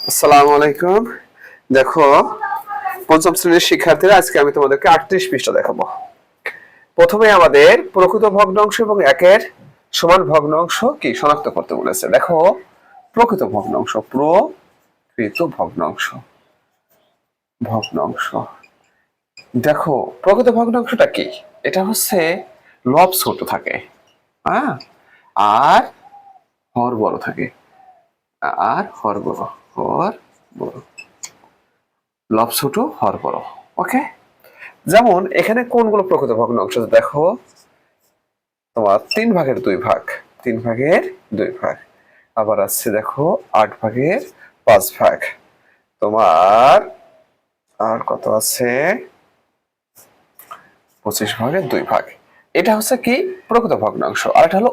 আসসালামু আলাইকুম। দেখো, পঞ্চম শ্রেণীর শিক্ষার্থীরা, আজকে আমি তোমাদেরকে 38 পৃষ্ঠা দেখাবো। প্রথমে আমাদের প্রকৃত ভগ্নাংশ এবং একের সমান ভগ্নাংশ কি শনাক্ত করতে বলেছে। দেখো, প্রকৃত ভগ্নাংশ, ভগ্নাংশ। দেখো, প্রকৃত ভগ্নাংশটা কি? এটা হচ্ছে লব ছোট থাকে, হ্যাঁ, আর হর বড় থাকে, হর বড়, লব ছোট হর বড়। ওকে, যেমন এখানে কোনগুলো প্রকৃত ভগ্নাংশ? দেখো, তোমার 3/2 ভাগ, 3/2 ভাগ। আবার আসছে দেখো 8/5 ভাগ। তোমার আর কত আছে? 25/2 ভাগ। এটা হচ্ছে কি প্রকৃত ভগ্নাংশ। আর এটা হলো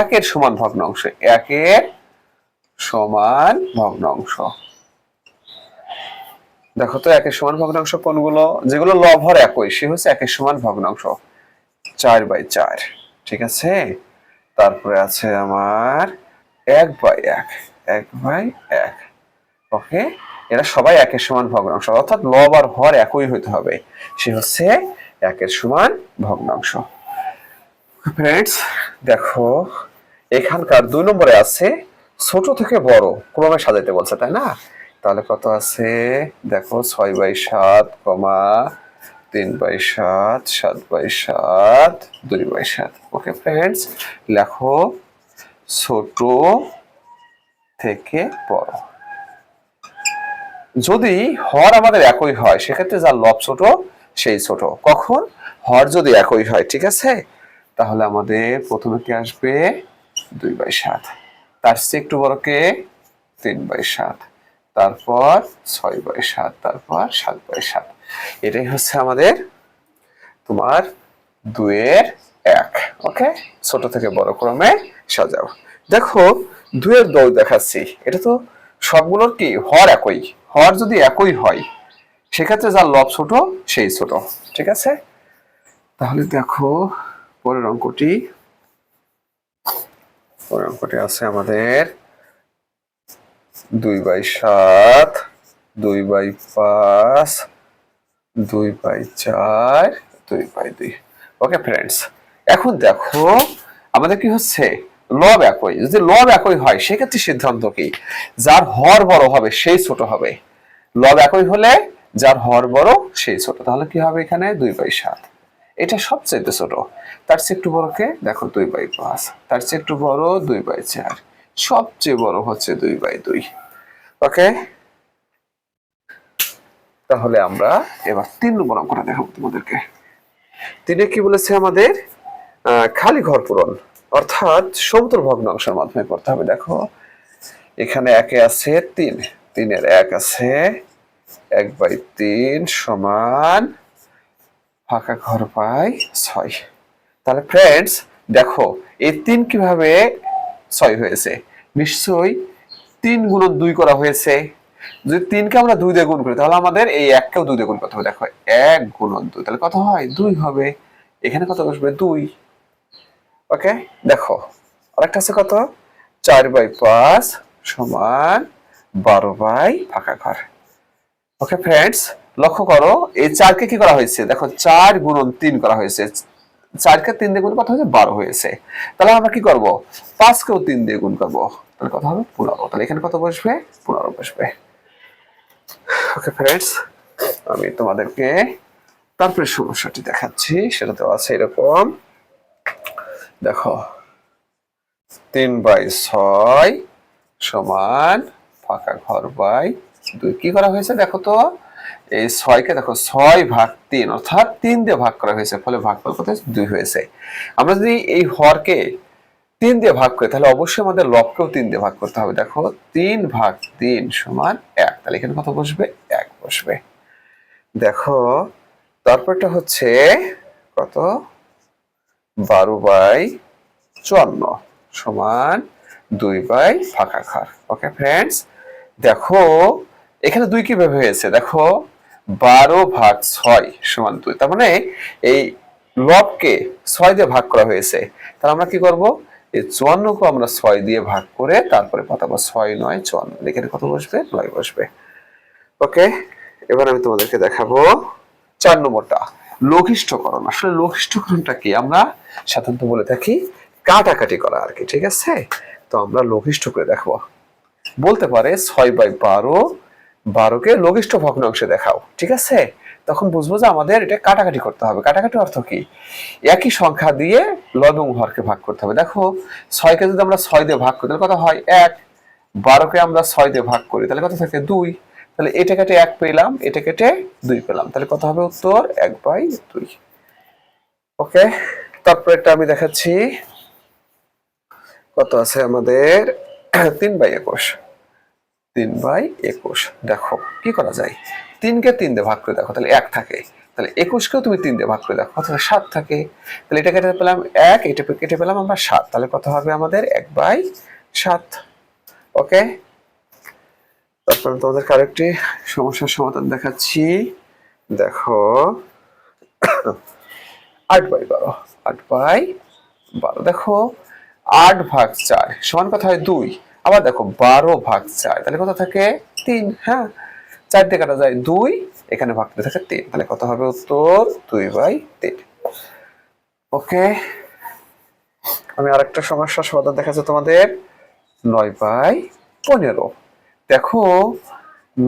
একের সমান ভগ্নাংশ, একের সমান ভগ্নাংশ। দেখো তো একের সমান ভগ্নাংশ কোনগুলো? যেগুলো লব হর একই, সে হচ্ছে একের সমান ভগ্নাংশ, 4/4। ঠিক আছে, তারপরে আছে আমার 1/1, 1/1। ওকে, এরা সবাই একের সমান ভগ্নাংশ, অর্থাৎ লব আর হর একই হইতে হবে, সে হচ্ছে একের সমান ভগ্নাংশ। ফ্রেন্ডস, দেখো এখানকার 2 নম্বরে আছে ছোট থেকে বড় ক্রমে সাজাইতে বলছে, তাই না? তাহলে কত আছে? দেখো 6/7, 3/7, 7/7, 2/7। ওকে ফ্রেন্ডস, লেখো ছোট থেকে বড়। যদি হর আমাদের একই হয়, সেক্ষেত্রে যার লব ছোট সেই ছোট। কখন? হর যদি একই হয়, ঠিক আছে, তাহলে আমাদের প্রথমে কি আসবে? 2/7। তার চেয়ে একটু বড় কে? 3/7। তারপর 6/7, তারপর 7/7। এটাই হচ্ছে আমাদের তোমার 2/1। ওকে, ছোট থেকে বড় ক্রমে সাজাও। দেখো 2/2 দেখাচ্ছি, এটা তো সবগুলোর কি হর একই। হর যদি একই হয়, সেক্ষেত্রে যার লব ছোট সেই ছোট। ঠিক আছে, তাহলে দেখো পরের অঙ্কটি আছে আমাদের 2/7, 2/5, 2/4, 2/2। ওকে ফ্রেন্ডস, এখন দেখো আমাদের কি হচ্ছে? লব একই। যদি লব একই হয়, সেক্ষেত্রে সিদ্ধান্ত কি? যার হর বড় হবে সেই ছোট হবে। লব একই হলে যার হর বড় সেই ছোট। তাহলে কি হবে? এখানে 2/7, এটা সবচেয়ে ছোট। তার চেয়ে একটু বড় কে? দেখো 2/5। তার চেয়ে একটু বড় 2/4। সবচেয়ে বড় হচ্ছে 2/2। ওকে, তাহলে আমরা এবার 3 নম্বর অঙ্কটা দেখাবো তোমাদেরকে। 3-এ কি বলেছে আমাদের? খালি ঘর পূরণ, অর্থাৎ সমতুল ভগ্নাংশের মাধ্যমে করতে হবে। দেখো এখানে একে আছে 3, 3-এর 1 আছে 1/3 সমান ফাঁকা ঘর পাই 6। তাহলে ফ্রেন্ডস দেখো, এই 3 কিভাবে 6 হয়েছে? নিশ্চয়ই 3 গুণন 2 করা হয়েছে। যদি 3 কে আমরা 2 দিয়ে গুণ করি, তাহলে আমাদের এই 1 কেও 2 দিয়ে গুণ করতে হবে। দেখো 1 গুণন 2, তাহলে কত হয়? 2 হবে। এখানে কত বসবে? 2। ওকে, দেখো আরেকটা আছে কত? 4/5 সমান 12 ফাঁকা ঘর। ওকে ফ্রেন্ডস, লক্ষ্য করো এই 4 কে কি করা হয়েছে? দেখো 4 গুণন 3 করা হয়েছে। 4 কে 3 দিয়ে গুণ কত হয়েছে? 12 হয়েছে। তাহলে আমরা কি করব? 5 কেও 3 দিয়ে গুণ করব, তাহলে কত হবে? 15। তাহলে এখানে কত বসবে? 15 বসবে। ওকে ফ্রেন্ডস, আমি তোমাদেরকে তারপরে সমস্যাটি দেখাচ্ছি। সেটা তো আছে এরকম। দেখো 3/6 সমান ফাঁকা ঘর বাই 2 কি করা হয়েছে? দেখো তো এই 6 কে দেখো 6/3, অর্থাৎ 3 দিয়ে ভাগ করা হয়েছে, ফলে ভাগফল কত? 2 হয়েছে। আমরা যদি এই হরকে 3 দিয়ে ভাগ করি, তাহলে অবশ্যই আমাদের লবকেও 3 দিয়ে ভাগ করতে হবে। দেখো 3/3 সমান 1, তাহলে এখানে কত বসবে? 1 বসবে। দেখো তারপরটা হচ্ছে কত? 12/54 সমান 2 ফাঁকা ঘর। ওকে ফ্রেন্ডস, দেখো এখানে 2 কিভাবে হয়েছে? দেখো 12/6 সমান 2, তার মানে এই লবকে 6 দিয়ে ভাগ করা হয়েছে। তাহলে আমরা কি করব? এই 54 আমরা 6 দিয়ে ভাগ করে তারপরে পাতাবো 6 9 54, এখানে কত বসবে 9 বসবে। ওকে, এবার আমি তোমাদেরকে দেখাবো 4 নম্বরটা, লঘিষ্ঠকরণ। আসলে লঘিষ্ঠকরণটা কি? আমরা সাধারণত বলে থাকি কাটাকাটি করা আর কি, ঠিক আছে? তো আমরা লঘিষ্ঠ করে দেখাবো। বলতে পারে 6/12, 12কে লঘিষ্ঠ ভগ্নাংশে দেখাও, ঠিক আছে? তখন বুঝবো যে আমাদের এটা কাটাকাটি করতে হবে। কাটাকাটি অর্থ কি? একই সংখ্যা দিয়ে লব এবং হরকে ভাগ করতে হবে। দেখো 6কে যদি আমরা 6 দিয়ে ভাগ করি তাহলে কত হয় 1, 12কে আমরা 6 দিয়ে ভাগ করি তাহলে কত থাকে 2, তাহলে এটা কেটে 1 পেলাম, এটা কেটে 2 পেলাম, তাহলে কত হবে উত্তর 1/2। ওকে, তারপর একটা আমি দেখাচ্ছি, কত আছে আমাদের 3/21, 3/21। দেখো কি করা যায়, 3কে 3 দিয়ে ভাগ করে দেখো তাহলে 1 থাকে, তাহলে 21কেও তুমি 3 দিয়ে ভাগ করে দেখো তাহলে 7 থাকে, তাহলে এটা কেটে পেলাম 1, এটা কেটে পেলাম আমরা 7, তাহলে কত হবে আমাদের 1/7। ওকে, তারপর তোমাদের আরেকটি সমস্যার সমাধান দেখাচ্ছি। দেখো 8/12, 8/12। দেখো 8/4 সমান কত হয় 2, আবার দেখো 12/4 তাহলে কত থাকে 3। হ্যাঁ, 4 দিয়ে কাটা যায় 2, এখানে ভাগ করে থাকে 3, তাহলে কত হবে উত্তর 2/3। ওকে, আমি আরেকটা সমস্যার সমাধান দেখাচ্ছি তোমাদের 9/15। দেখো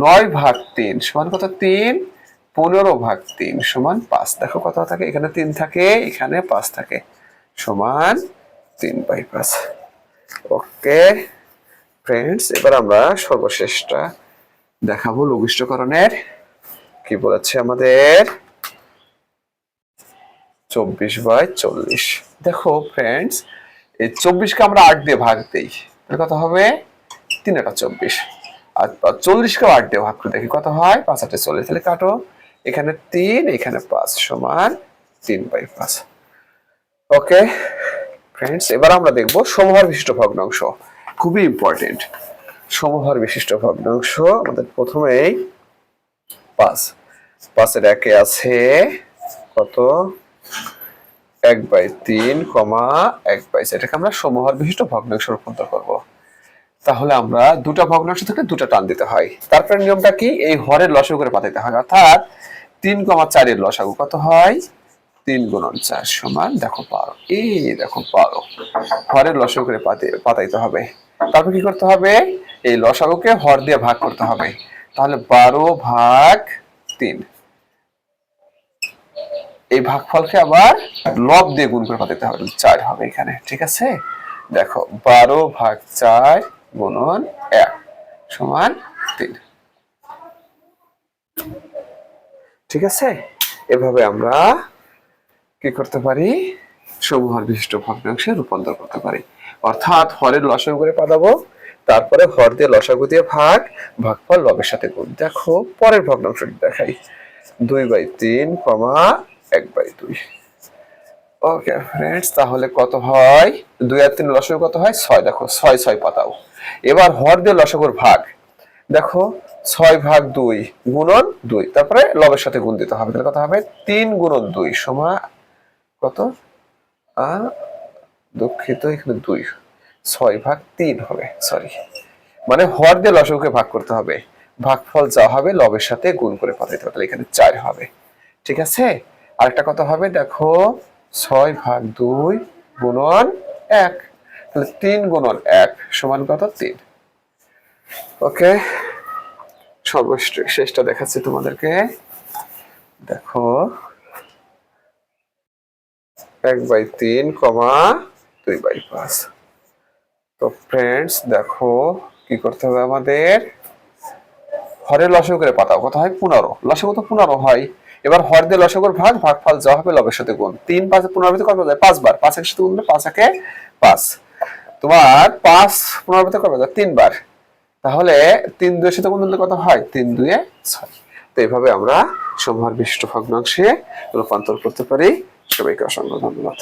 9/3 সমান কত 3, 15/3 সমান 5। দেখো কত থাকে, এখানে 3 থাকে, এখানে 5 থাকে, সমান 3/5। ওকে ফ্রেন্ডস, এবার আমরা সর্বশেষটা দেখাবো লঘিষ্ঠকরণের। কি বলেছে আমাদের 24/40। দেখো ফ্রেন্ডস, এই 24কে আমরা 8 দিয়ে ভাগ দেই তাহলে কত হবে 3 × 24, আর 40কে 8 দিয়ে ভাগ করে দেখি কত হয় 5 × 8 = 40, তাহলে কাটো, এখানে 3 এখানে 5 সমান 3/5। ওকে ফ্রেন্ডস, এবার আমরা দেখব সমহর বিশিষ্ট ভগ্নাংশ, খুবই ইম্পর্টেন্ট। সমহর বিশিষ্ট ভগ্নাংশ আমাদের প্রথমেই 5, 5-এর 1-এ আছে কত 1/3, 1/4, এটাকে আমরা সমহর বিশিষ্ট ভগ্নাংশে রূপান্তর করব। তাহলে আমরা দুটো ভগ্নাংশ থেকে দুটো টান দিতে হয়। তারপরে নিয়মটা কি, এই হরের লসাগু করে পাতাইতে হয়, অর্থাৎ 3, 4 এর লসাগু কত হয় 3 × 4 সমান দেখো 12। এই দেখো 12 হরের লসাগু করে পাতাইতে হবে। তারপর কি করতে হবে, এই লসাগুকে হর দিয়ে ভাগ করতে হবে, তাহলে 12/3, এই ভাগফলকে আবার লব দিয়ে গুণ করে পাঠাতে হবে, 4 হবে এখানে, ঠিক আছে? দেখো 12/4 গুণন 1 সমান 3, ঠিক আছে? এভাবে আমরা কি করতে পারি, সমহর বিশিষ্ট ভগ্নাংশে রূপান্তর করতে পারি। অর্থাৎ হরের লসাগু করে পাঠাবো, তারপরে হর দিয়ে লসাগু দিয়ে ভাগ, ভাগফল লবের সাথে গুণ। দেখো পরের ভগ্নাংশটি দেখাই, 2/3, 1/2। ওকে ফ্রেন্ডস, তাহলে কত হয় 2 আর 3 লসাগু কত হয় 6। দেখো 6 6 পাতাও। এবার হর দিয়ে লসাগুর ভাগ, দেখো 6/2 গুণন 2, তারপরে লবের সাথে গুণ দিতে হবে, তাহলে কত হবে 3 × 2 সমান কত, দুঃখিত এখানে 2, 6/3 হবে, সরি, মানে হর দিয়ে লসাগুকে ভাগ করতে হবে, ভাগফল যা হবে লবের সাথে গুণ করে পাঠাইতে হবে, তাহলে এখানে 4 হবে, ঠিক আছে? আরেকটা কত হবে দেখো 6/2 গুণন 1, তাহলে 3 × 1 সমান কত 3। ওকে, সর্বশেষটা দেখাচ্ছি তোমাদেরকে। দেখো 1/3, 2/5। তো ফ্রেন্ডস দেখো কি করতে হবে আমাদের, হরের লসাগু করে পাতাও কত হয় 15, লসাগু তো 15 হয়। এবার হর দিয়ে লসাগুর ভাগ, ভাগফল যা হবে লবের সাথে গুণ। 3 5 15 কত যায় 5 বার, 5 এর সাথে গুণ করলে 5 একে 5, তোমার 5 15 কত যায় 3 বার, তাহলে 3 2 এর সাথে গুণ করলে কত হয় 3 2 এ 6। তো এইভাবে আমরা সমহর বিশিষ্ট ভগ্নাংশে রূপান্তর করতে পারি। সবাইকে অসংখ্য ধন্যবাদ।